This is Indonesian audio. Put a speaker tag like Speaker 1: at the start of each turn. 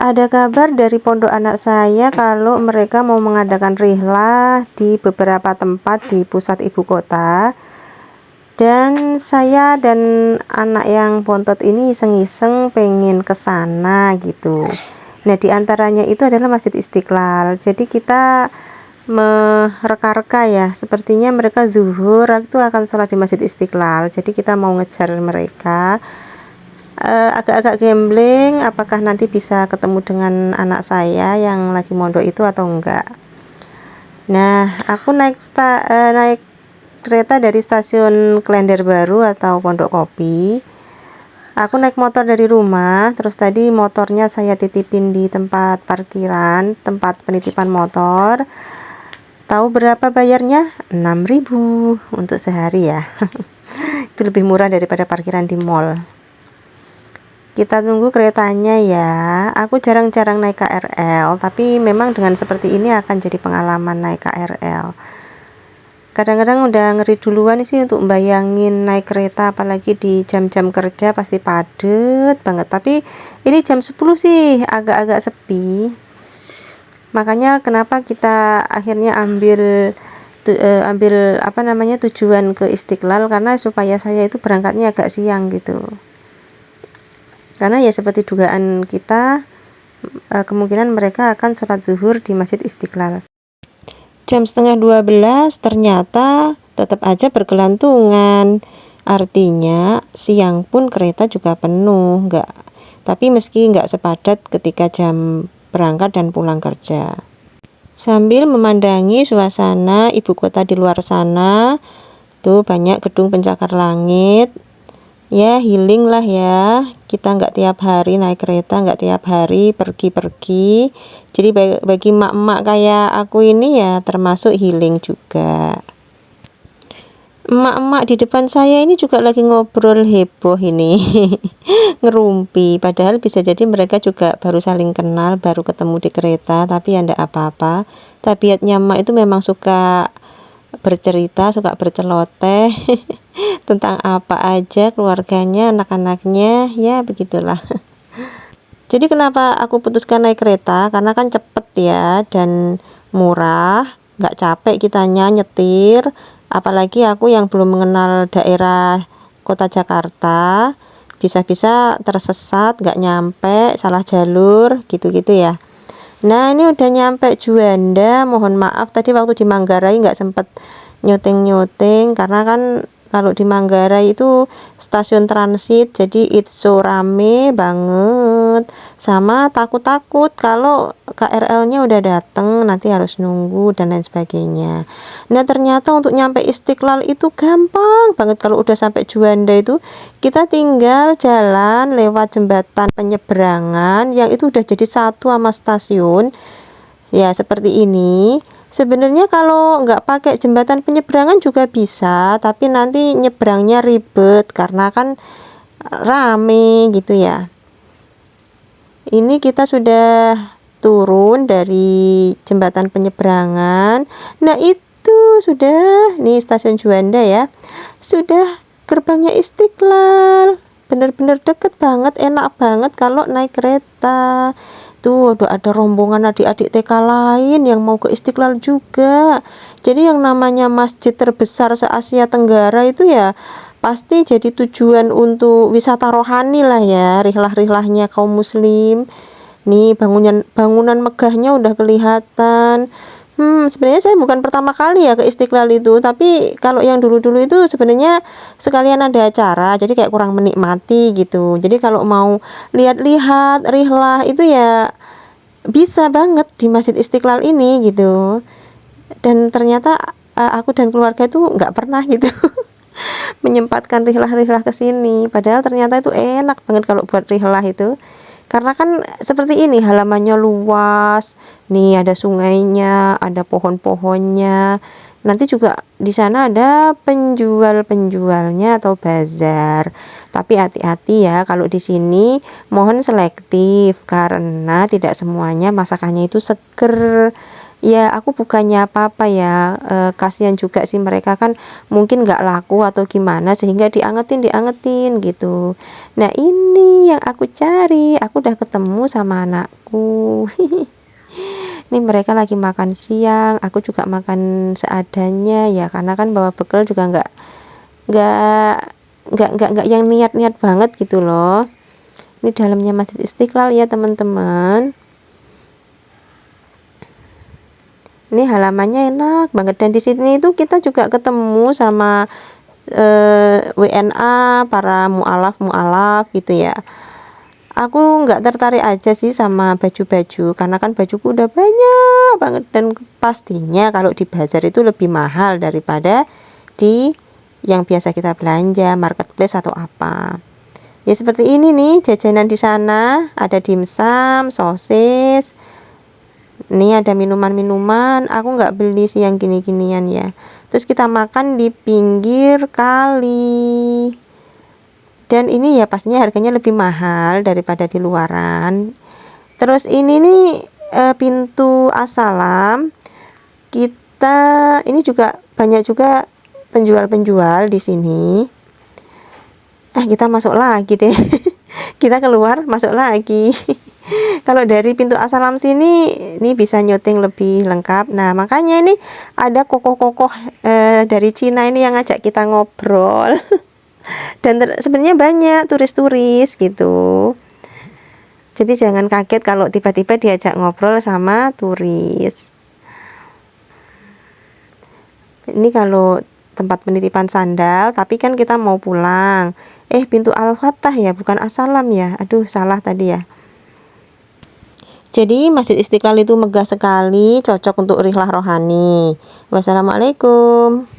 Speaker 1: Ada kabar dari pondok anak saya kalau mereka mau mengadakan rihlah di beberapa tempat di pusat ibu kota. Dan saya dan anak yang bontot ini iseng-iseng pengen ke sana gitu. Nah, diantaranya itu adalah Masjid Istiqlal. Jadi kita mereka-reka ya, sepertinya mereka zuhur itu akan sholat di Masjid Istiqlal. Jadi kita mau ngejar mereka. Agak-agak gambling apakah nanti bisa ketemu dengan anak saya yang lagi mondok itu atau enggak. Nah, aku naik kereta dari stasiun Klender Baru atau Pondok Kopi. Aku naik motor dari rumah, terus tadi motornya saya titipin di tempat parkiran, tempat penitipan motor. Tahu berapa bayarnya? 6.000 untuk sehari ya. Itu lebih murah daripada parkiran di mall. Kita tunggu keretanya ya. Aku jarang-jarang naik KRL, tapi memang dengan seperti ini akan jadi pengalaman naik KRL. Kadang-kadang udah ngeri duluan sih untuk bayangin naik kereta, apalagi di jam-jam kerja pasti padet banget. Tapi ini jam 10 sih agak-agak sepi. Makanya kenapa kita akhirnya ambil tujuan ke Istiqlal, karena supaya saya itu berangkatnya agak siang gitu. Karena ya seperti dugaan kita, kemungkinan mereka akan sholat zuhur di Masjid Istiqlal. Jam 11:30 ternyata tetap aja bergelantungan. Artinya siang pun kereta juga penuh, tapi meski nggak sepadat ketika jam berangkat dan pulang kerja. Sambil memandangi suasana ibu kota di luar sana, tuh banyak gedung pencakar langit. Ya healing lah ya, kita nggak tiap hari naik kereta, nggak tiap hari pergi-pergi. Jadi bagi emak-emak kayak aku ini ya termasuk healing juga. Emak-emak di depan saya ini juga lagi ngobrol heboh ini. Ngerumpi, padahal bisa jadi mereka juga baru saling kenal, baru ketemu di kereta, tapi ya enggak apa-apa. Tabiatnya emak itu memang suka bercerita, suka berceloteh tentang apa aja, keluarganya, anak-anaknya, ya begitulah. Jadi kenapa aku putuskan naik kereta? Karena kan cepet ya dan murah, nggak capek kitanya nyetir. Apalagi aku yang belum mengenal daerah kota Jakarta, bisa-bisa tersesat, nggak nyampe, salah jalur, gitu-gitu ya. Nah, ini udah nyampe Juanda. Mohon maaf tadi waktu di Manggarai nggak sempet nyuting karena kan kalau di Manggarai itu stasiun transit, jadi it's so rame banget. Sama takut-takut kalau KRL-nya udah dateng nanti harus nunggu dan lain sebagainya. Nah, ternyata untuk nyampe Istiqlal itu gampang banget. Kalau udah sampai Juanda itu kita tinggal jalan lewat jembatan penyeberangan yang itu udah jadi satu sama stasiun. Ya, seperti ini. Sebenarnya kalau nggak pakai jembatan penyeberangan juga bisa, tapi nanti nyebrangnya ribet karena kan rame gitu ya. Ini kita sudah turun dari jembatan penyeberangan. Nah, itu sudah nih stasiun Juanda ya. Sudah gerbangnya Istiqlal. Bener-bener deket banget, enak banget kalau naik kereta. Tuh ada rombongan adik-adik TK lain yang mau ke Istiqlal juga. Jadi yang namanya masjid terbesar se-Asia Tenggara itu ya pasti jadi tujuan untuk wisata rohani lah ya, rihlah-rihlahnya kaum muslim. Nih bangunan megahnya udah kelihatan. Sebenarnya saya bukan pertama kali ya ke Istiqlal itu, tapi kalau yang dulu-dulu itu sebenarnya sekalian ada acara, jadi kayak kurang menikmati gitu. Jadi kalau mau lihat-lihat rihlah itu ya bisa banget di Masjid Istiqlal ini gitu. Dan ternyata aku dan keluarga itu nggak pernah gitu menyempatkan rihlah-rihlah ke sini. Padahal ternyata itu enak banget kalau buat rihlah itu. Karena kan seperti ini, halamannya luas. Nih ada sungainya, ada pohon-pohonnya. Nanti juga di sana ada penjual-penjualnya atau bazar. Tapi hati-hati ya, kalau di sini mohon selektif karena tidak semuanya masakannya itu seger. Ya aku bukannya apa-apa ya, kasihan juga sih mereka kan mungkin nggak laku atau gimana sehingga diangetin gitu. Nah ini yang aku cari, aku udah ketemu sama anakku. Ini mereka lagi makan siang, aku juga makan seadanya ya, karena kan bawa bekal juga nggak nggak yang niat-niat banget gitu loh. Ini dalamnya Masjid Istiqlal ya teman-teman. Ini halamannya enak banget, dan di sini itu kita juga ketemu sama WNA, para mualaf gitu ya. Aku nggak tertarik aja sih sama baju-baju, karena kan bajuku udah banyak banget, dan pastinya kalau di bazar itu lebih mahal daripada di yang biasa kita belanja marketplace atau apa. Ya seperti ini nih jajanan di sana, ada dimsum, sosis. Ini ada minuman-minuman, aku nggak beli sih yang gini-ginian ya. Terus kita makan di pinggir kali. Dan ini ya pastinya harganya lebih mahal daripada di luaran. Terus ini nih pintu As-Salam. Kita ini juga banyak juga penjual-penjual di sini. Kita masuk lagi deh. Kita keluar, masuk lagi. Kalau dari pintu As-Salam sini ini bisa nyuting lebih lengkap. Nah makanya ini ada kokoh-kokoh dari Cina ini yang ngajak kita ngobrol. Dan sebenarnya banyak turis-turis gitu, jadi jangan kaget kalau tiba-tiba diajak ngobrol sama turis. Ini kalau tempat penitipan sandal, tapi kan kita mau pulang. Pintu Al-Fatah ya, bukan As-Salam ya, aduh salah tadi ya. Jadi Masjid Istiqlal itu megah sekali, cocok untuk rihlah rohani. Wassalamualaikum.